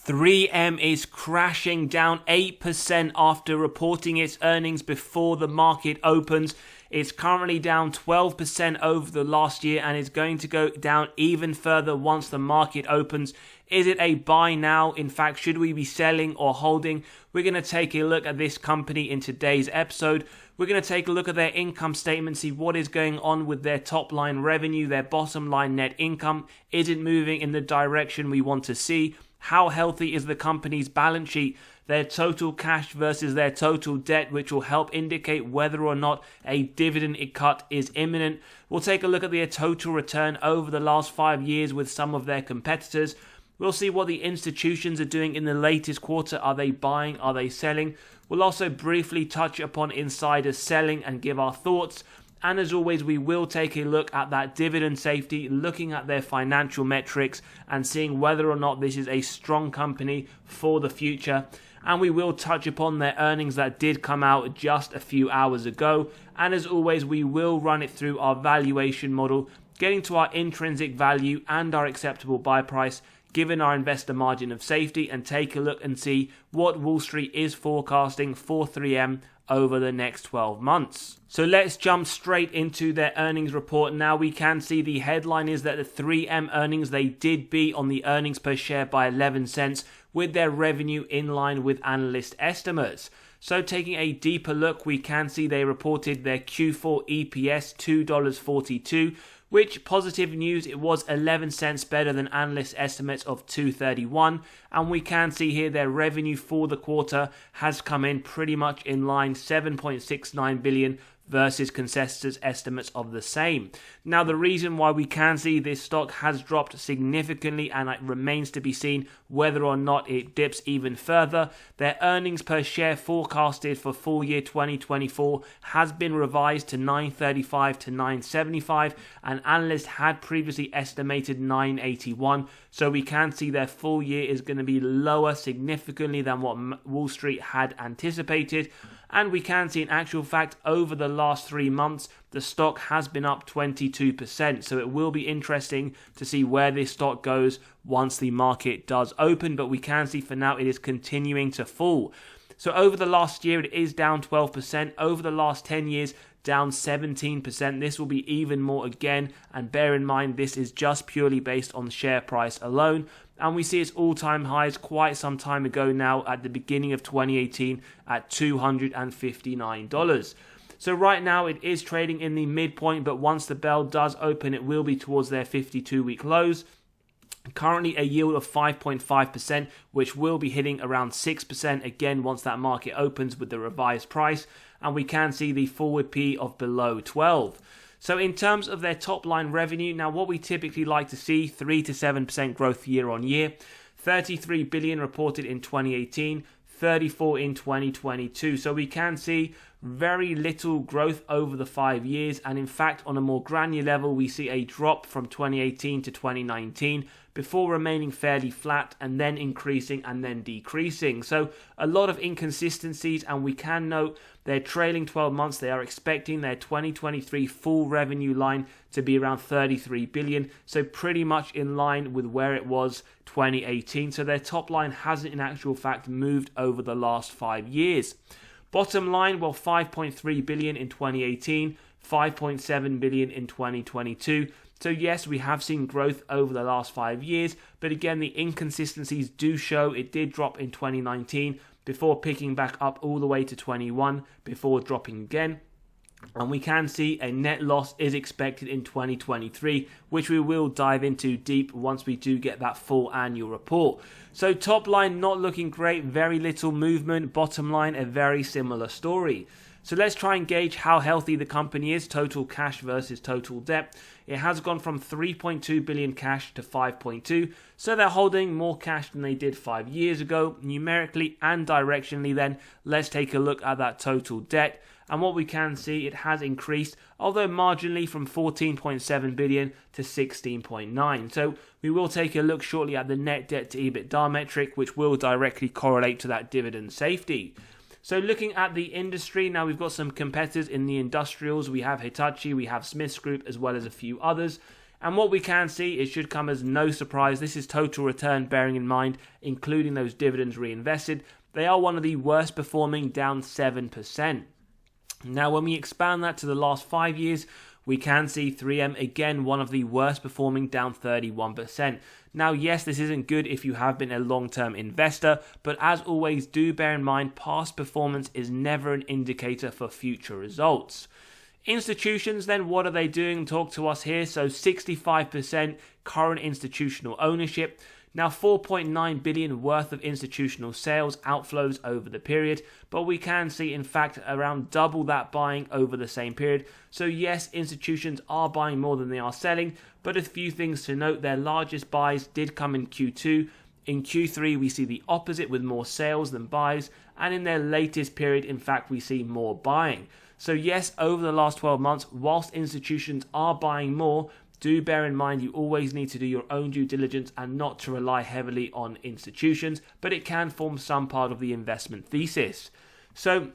3M is crashing down 8% after reporting its earnings before the market opens. It's currently down 12% over the last year and is going to go down even further once the market opens. Is it a buy now? In fact, should we be selling or holding? We're going to take a look at this company in today's episode. We're going to take a look at their income statement, see what is going on with their top line revenue, their bottom line net income. Is it moving in the direction we want to see? How healthy is the company's balance sheet? Their total cash versus their total debt, which will help indicate whether or not a dividend cut is imminent. We'll take a look at their total return over the last 5 years with some of their competitors. We'll see what the institutions are doing in the latest quarter. Are they buying? Are they selling? We'll also briefly touch upon insider selling and give our thoughts. And as always, we will take a look at that dividend safety, looking at their financial metrics and seeing whether or not this is a strong company for the future. And we will touch upon their earnings that did come out just a few hours ago. And as always, we will run it through our valuation model, getting to our intrinsic value and our acceptable buy price, given our investor margin of safety, and take a look and see what Wall Street is forecasting for 3M over the next 12 months. So let's jump straight into their earnings report. Now we can see the headline is that the 3M earnings, they did beat on the earnings per share by 11 cents with their revenue in line with analyst estimates. So taking a deeper look, we can see they reported their Q4 EPS $2.42, which positive news, it was 11 cents better than analyst estimates of $2.31, and we can see here their revenue for the quarter has come in pretty much in line, 7.69 billion versus consensus estimates of the same. Now the reason why we can see this stock has dropped significantly, and it remains to be seen whether or not it dips even further. Their earnings per share forecasted for full year 2024 has been revised to 9.35 to 9.75, and analysts had previously estimated 9.81. So we can see their full year is going to be lower significantly than what Wall Street had anticipated. And we can see in actual fact over the last 3 months, the stock has been up 22%. So it will be interesting to see where this stock goes once the market does open. But we can see for now it is continuing to fall. So over the last year, it is down 12%. Over the last 10 years, down 17%. This will be even more again. And bear in mind, this is just purely based on share price alone. And we see its all-time highs quite some time ago now at the beginning of 2018 at $259. So right now it is trading in the midpoint, but once the bell does open, it will be towards their 52-week lows. Currently a yield of 5.5%, which will be hitting around 6% again once that market opens with the revised price. And we can see the forward P of below 12. So in terms of their top line revenue, now what we typically like to see, 3 to 7% growth year on year. 33 billion reported in 2018, 34 in 2022. So we can see very little growth over the 5 years. And in fact, on a more granular level, we see a drop from 2018 to 2019 before remaining fairly flat and then increasing and then decreasing. So a lot of inconsistencies, and we can note their trailing 12 months, they are expecting their 2023 full revenue line to be around 33 billion. So pretty much in line with where it was 2018. So their top line hasn't in actual fact moved over the last 5 years. Bottom line, well, 5.3 billion in 2018, 5.7 billion in 2022. So yes, we have seen growth over the last 5 years, but again, the inconsistencies do show. It did drop in 2019 before picking back up all the way to 21 before dropping again. And we can see a net loss is expected in 2023, which we will dive into deep once we do get that full annual report. So top line not looking great, very little movement. Bottom line, a very similar story. So let's try and gauge how healthy the company is, total cash versus total debt. It has gone from 3.2 billion cash to 5.2. So they're holding more cash than they did 5 years ago, numerically and directionally. Then let's take a look at that total debt. And what we can see, it has increased, although marginally, from 14.7 billion to 16.9. So we will take a look shortly at the net debt to EBITDA metric, which will directly correlate to that dividend safety. So looking at the industry, now we've got some competitors in the industrials. We have Hitachi, we have Smiths Group, as well as a few others. And what we can see, it should come as no surprise, this is total return, bearing in mind, including those dividends reinvested. They are one of the worst performing, down 7%. Now, when we expand that to the last 5 years, we can see 3M, again, one of the worst performing, down 31%. Now, yes, this isn't good if you have been a long-term investor, but as always, do bear in mind, past performance is never an indicator for future results. Institutions, then, what are they doing? Talk to us here. So 65% current institutional ownership. Now, 4.9 billion worth of institutional sales outflows over the period, but we can see, in fact, around double that buying over the same period. So yes, institutions are buying more than they are selling, but a few things to note. Their largest buys did come in Q2. In Q3, we see the opposite with more sales than buys, and in their latest period, in fact, we see more buying. So yes, over the last 12 months, whilst institutions are buying more, do bear in mind you always need to do your own due diligence and not to rely heavily on institutions, but it can form some part of the investment thesis. So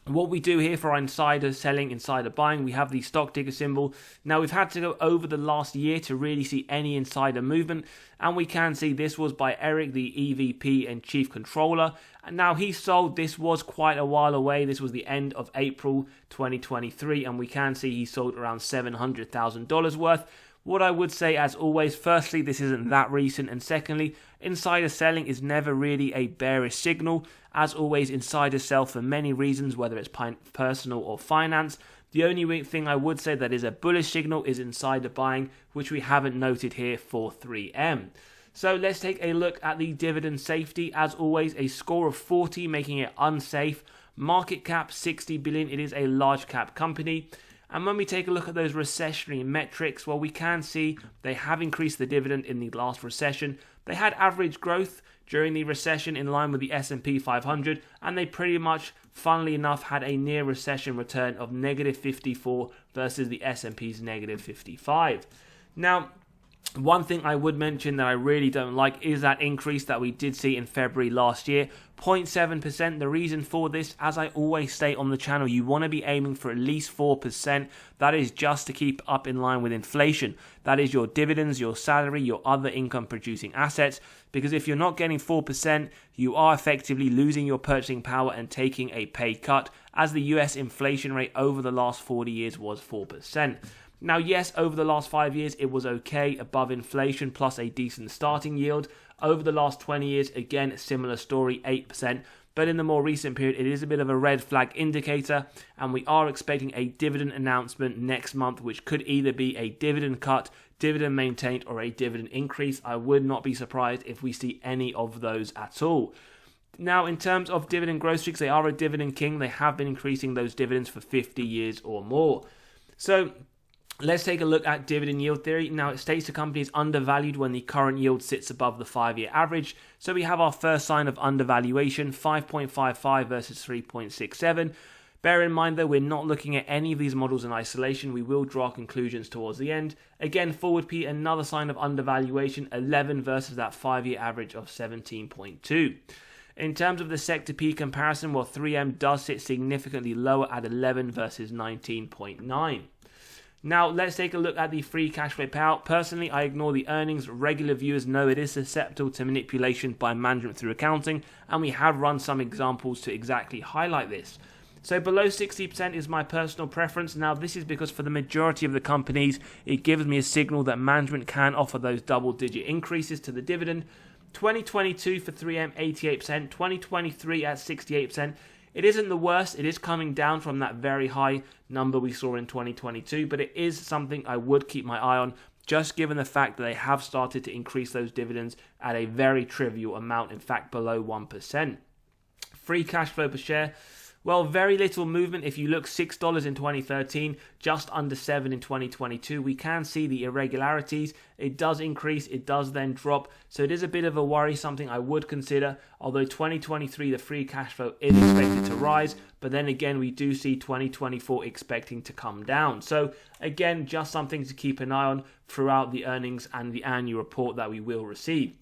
what we do here for insider selling, insider buying, we have the stock ticker symbol. Now, we've had to go over the last year to really see any insider movement, and we can see this was by Eric, the EVP and Chief Controller. And now he sold, this was quite a while away, this was the end of April 2023, and we can see he sold around $700,000 worth. What I would say, as always, firstly, this isn't that recent, and secondly, insider selling is never really a bearish signal. As always, insiders sell for many reasons, whether it's personal or finance. The only thing I would say that is a bullish signal is insider buying, which we haven't noted here for 3M. So let's take a look at the dividend safety. As always, a score of 40, making it unsafe. Market cap 60 billion. It is a large cap company. And when we take a look at those recessionary metrics, well, we can see they have increased the dividend in the last recession. They had average growth during the recession in line with the S&P 500, and they pretty much, funnily enough, had a near recession return of negative 54 versus the S&P's negative 55. Now, one thing I would mention that I really don't like is that increase that we did see in February last year, 0.7%. The reason for this, as I always state on the channel, you want to be aiming for at least 4%. That is just to keep up in line with inflation. That is your dividends, your salary, your other income producing assets. Because if you're not getting 4%, you are effectively losing your purchasing power and taking a pay cut, as the US inflation rate over the last 40 years was 4%. Now, yes, over the last 5 years, it was okay, above inflation, plus a decent starting yield. Over the last 20 years, again, similar story, 8%. But in the more recent period, it is a bit of a red flag indicator, and we are expecting a dividend announcement next month, which could either be a dividend cut, dividend maintained, or a dividend increase. I would not be surprised if we see any of those at all. Now, in terms of dividend growth streaks, they are a dividend king. They have been increasing those dividends for 50 years or more. So let's take a look at dividend yield theory. Now, it states the company is undervalued when the current yield sits above the 5-year average. So we have our first sign of undervaluation, 5.55 versus 3.67. Bear in mind, though, we're not looking at any of these models in isolation. We will draw conclusions towards the end. Again, forward P, another sign of undervaluation, 11 versus that 5-year average of 17.2. In terms of the sector P comparison, well, 3M does sit significantly lower at 11 versus 19.9. Now, let's take a look at the free cash flow payout. Personally, I ignore the earnings. Regular viewers know it is susceptible to manipulation by management through accounting, and we have run some examples to exactly highlight this. So below 60% is my personal preference. Now, this is because for the majority of the companies, it gives me a signal that management can offer those double-digit increases to the dividend. 2022 for 3M, 88%. 2023 at 68%. It isn't the worst. It is coming down from that very high number we saw in 2022, but it is something I would keep my eye on, just given the fact that they have started to increase those dividends at a very trivial amount, in fact below 1%. Free cash flow per share, well, very little movement. If you look, $6 in 2013, just under 7 in 2022. We can see the irregularities. It does increase, it does then drop. So it is a bit of a worry, something I would consider. Although 2023, the free cash flow is expected to rise. But then again, we do see 2024 expecting to come down. So again, just something to keep an eye on throughout the earnings and the annual report that we will receive.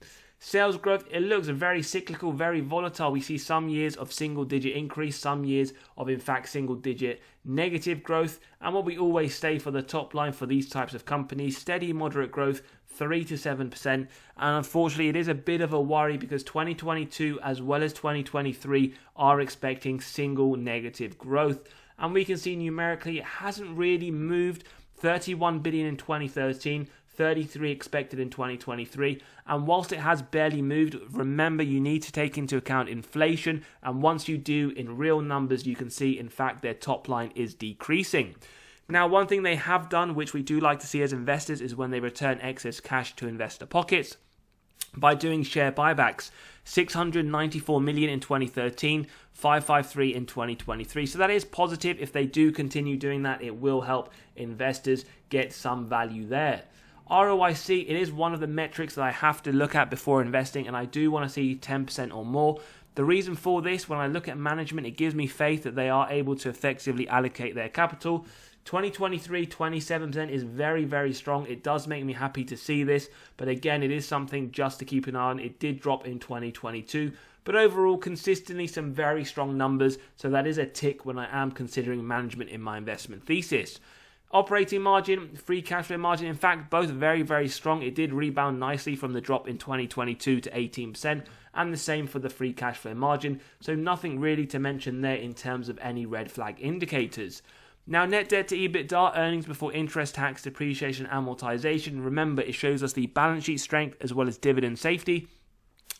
Sales growth, it looks very cyclical, very volatile. We see some years of single-digit increase, some years of, in fact, single-digit negative growth. And what we always say for the top line for these types of companies, steady, moderate growth, 3 to 7%. And unfortunately, it is a bit of a worry because 2022 as well as 2023 are expecting single negative growth. And we can see numerically it hasn't really moved. 31 billion in 2013, 33 expected in 2023, and whilst it has barely moved, remember you need to take into account inflation, and once you do, in real numbers you can see in fact their top line is decreasing. Now, one thing they have done, which we do like to see as investors, is when they return excess cash to investor pockets by doing share buybacks. 694 million in 2013, 553 in 2023. So that is positive. If they do continue doing that, it will help investors get some value there. ROIC, it is one of the metrics that I have to look at before investing, and I do want to see 10% or more. The reason for this, when I look at management, it gives me faith that they are able to effectively allocate their capital. 2023, 27% is very, very strong. It does make me happy to see this, but again, it is something just to keep an eye on. It did drop in 2022, but overall, consistently some very strong numbers, so that is a tick when I am considering management in my investment thesis. Operating margin, free cash flow margin, in fact, both very, very strong. It did rebound nicely from the drop in 2022 to 18%, and the same for the free cash flow margin. So nothing really to mention there in terms of any red flag indicators. Now, net debt to EBITDA, earnings before interest, tax, depreciation, amortization. Remember, it shows us the balance sheet strength as well as dividend safety.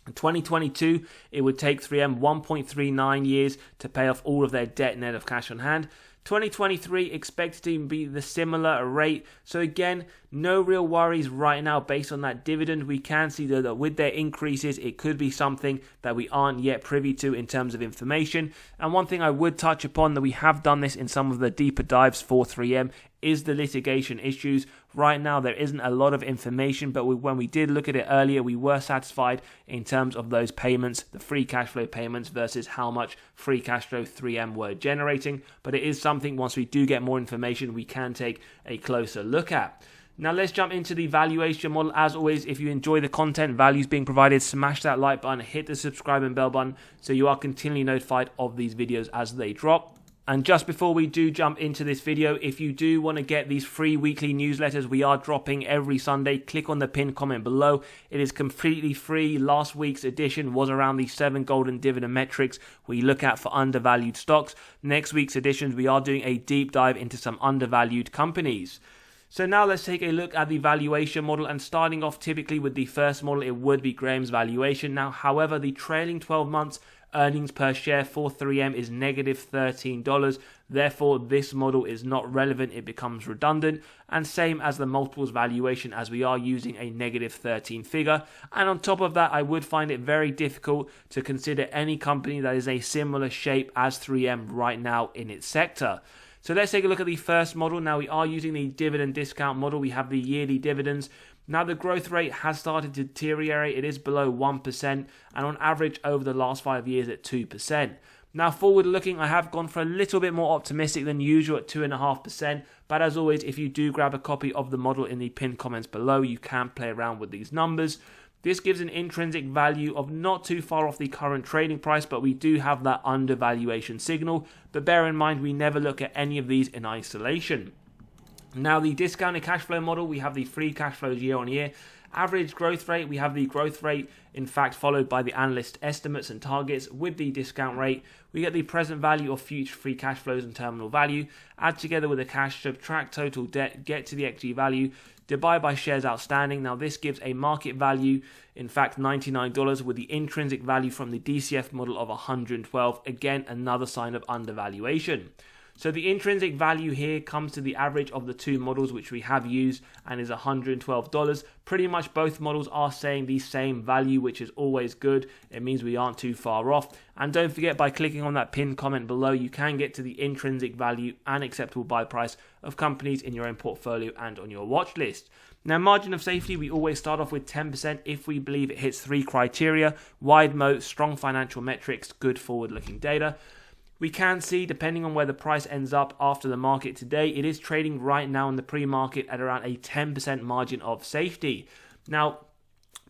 In 2022, it would take 3M 1.39 years to pay off all of their debt net of cash on hand. 2023 expected to be the similar rate. So again, no real worries right now based on that dividend. We can see that with their increases, it could be something that we aren't yet privy to in terms of information. And one thing I would touch upon, that we have done this in some of the deeper dives for 3M, is the litigation issues. Right now, there isn't a lot of information, but when we did look at it earlier, we were satisfied in terms of those payments, the free cash flow payments versus how much free cash flow 3M were generating. But it is something, once we do get more information, we can take a closer look at. Now let's jump into the valuation model. As always, if you enjoy the content, values being provided, smash that like button, hit the subscribe and bell button so you are continually notified of these videos as they drop. And just before we do jump into this video, if you do want to get these free weekly newsletters we are dropping every Sunday, click on the pinned comment below. It is completely free. Last week's edition was around the 7 golden dividend metrics we look at for undervalued stocks. Next week's editions, we are doing a deep dive into some undervalued companies. So now let's take a look at the valuation model, and starting off typically with the first model, it would be Graham's valuation. Now, however, the trailing 12 months earnings per share for 3M is negative $13. Therefore, this model is not relevant. It becomes redundant. And same as the multiples valuation, as we are using a negative 13 figure. And on top of that, I would find it very difficult to consider any company that is a similar shape as 3M right now in its sector. So let's take a look at the first model. Now, we are using the dividend discount model. We have the yearly dividends. Now, the growth rate has started to deteriorate. It is below 1%, and on average over the last 5 years at 2%. Now, forward looking, I have gone for a little bit more optimistic than usual at 2.5%. But as always, if you do grab a copy of the model in the pinned comments below, you can play around with these numbers. This gives an intrinsic value of not too far off the current trading price, but we do have that undervaluation signal. But bear in mind, we never look at any of these in isolation. Now, the discounted cash flow model, we have the free cash flows year on year. Average growth rate, we have the growth rate, in fact, followed by the analyst estimates and targets with the discount rate. We get the present value of future free cash flows and terminal value. Add together with the cash, subtract total debt, get to the equity value, divide by shares outstanding. Now, this gives a market value, in fact, $99, with the intrinsic value from the DCF model of $112. Again, another sign of undervaluation. So the intrinsic value here comes to the average of the two models which we have used and is $112. Pretty much both models are saying the same value, which is always good. It means we aren't too far off. And don't forget, by clicking on that pinned comment below, you can get to the intrinsic value and acceptable buy price of companies in your own portfolio and on your watch list. Now, margin of safety, we always start off with 10% if we believe it hits 3 criteria: wide moat, strong financial metrics, good forward-looking data. We can see, depending on where the price ends up after the market today, it is trading right now in the pre-market at around a 10% margin of safety. Now,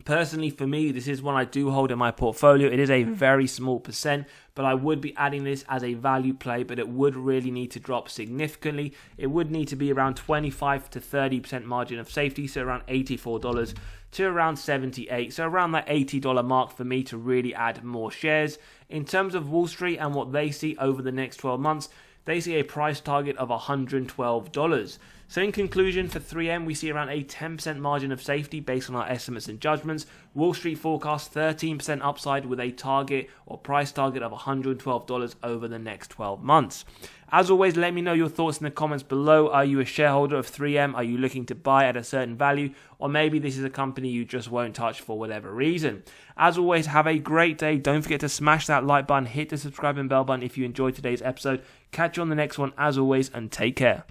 Personally, for me, this is one I do hold in my portfolio. It is a very small percent, but I would be adding this as a value play, but it would really need to drop significantly. It would need to be around 25 to 30% margin of safety, so around $84 to around $78, so around that $80 mark for me to really add more shares. In terms of Wall Street and what they see over the next 12 months, they see a price target of $112. So in conclusion, for 3M, we see around a 10% margin of safety based on our estimates and judgments. Wall Street forecast 13% upside with a target or price target of $112 over the next 12 months. As always, let me know your thoughts in the comments below. Are you a shareholder of 3M? Are you looking to buy at a certain value? Or maybe this is a company you just won't touch for whatever reason. As always, have a great day. Don't forget to smash that like button, hit the subscribe and bell button if you enjoyed today's episode. Catch you on the next one as always, and take care.